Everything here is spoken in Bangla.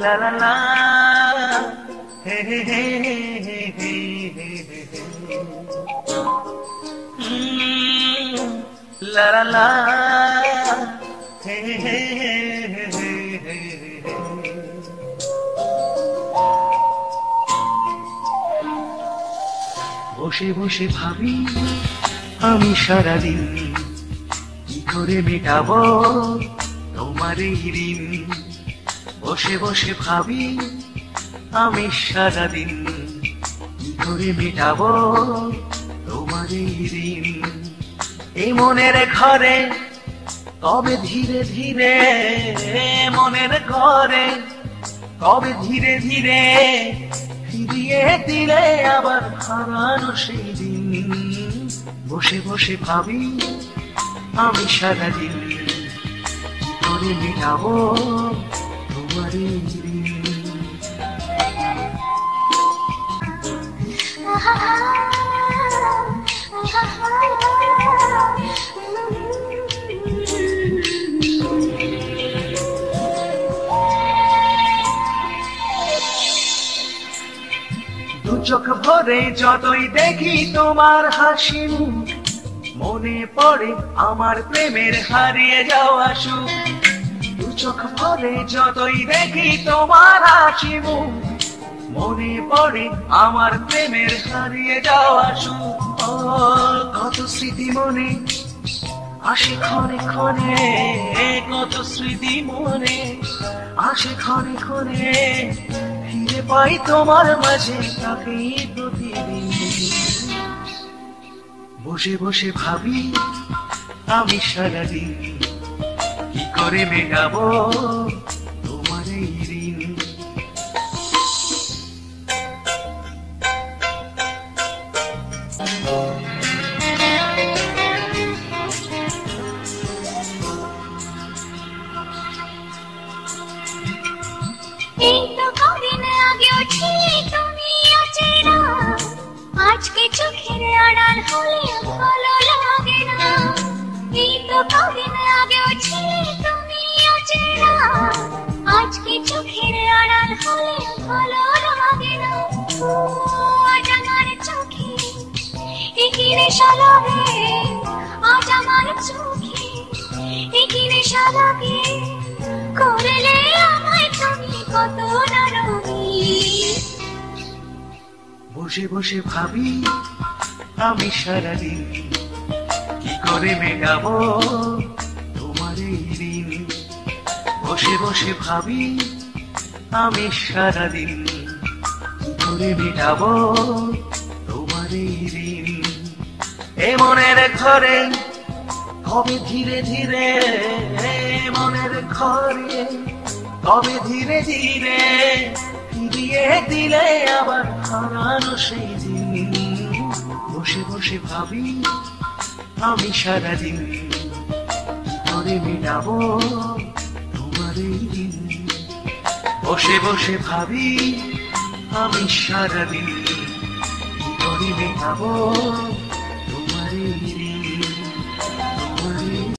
লা লা লা, হে হে হে হে হে হে হে, লা লা লা, হে হে হে হে হে হে। বসে বসে ভাবি আমি সারাদিন কি করে মেটাবো তোমার এই ঋণ। বসে বসে ভাবি আমি সারাদিন কি করে মেটাবো তোমার এই ঋণ। এই মনের ঘরে কবে ধীরে ধীরে, মনের ঘরে কবে ধীরে ধীরে ফিরিয়ে দিলে আবার হারানো সেই দিন। বসে বসে ভাবি আমি সারাদিন কি করে মেটাবো তোমার এই ঋণ। দু চোখ ভরে যতই দেখি তোমার হাসি, মনে পড়ে আমার প্রেমের হারিয়ে যাওয়া সুখ। দু চোখ ভরে যতই দেখি তোমার হাসি, মনে পড়ে আমার প্রেমের হারিয়ে যাওয়া সুখ। কত স্মৃতি মনে আসে ক্ষণে ক্ষণে, কত স্মৃতি মনে আসে ক্ষণে ক্ষণে, ফিরে পাই তোমার মাঝে তাকে প্রতিদিন। বসে বসে ভাবি আমি সারাদিন কি করে মেটাবো তোমার এই ঋণ। এই তো কদিন আগেও ছিলে তুমি অচেনা, আজকে চোখের আড়াল হলে ভালো লাগে না। এই তো কদিন আগেও ছিলে তুমি অচেনা, আজকে চোখের আড়াল হলে ভালো লাগে না। আজ আমার চোখে একই নেশা লাগে, আজ আমার চোখে একই নেশা লাগে, করলে আমায় তুমি কত না রঙিন। বসে বসে ভাবি আমি সারাদিন কি করে মেটাবো তোমার এই ঋণ। বসে বসে ভাবি আমি সারাদিন কি করে মেটাবো তোমার এই ঋণ। এ মনের ঘরে কবে ধীরে ধীরে, মনের ঘরে কবে ধীরে ধীরে ফিরিয়ে দিলে আবার হারানো সেই দিন। বসে বসে ভাবি আমি সারাদিন কি করে মেটাবো তোমার এই ঋণ। বসে বসে ভাবি আমি সারাদিন কি করে মেটাবো তোমার এই ঋণ।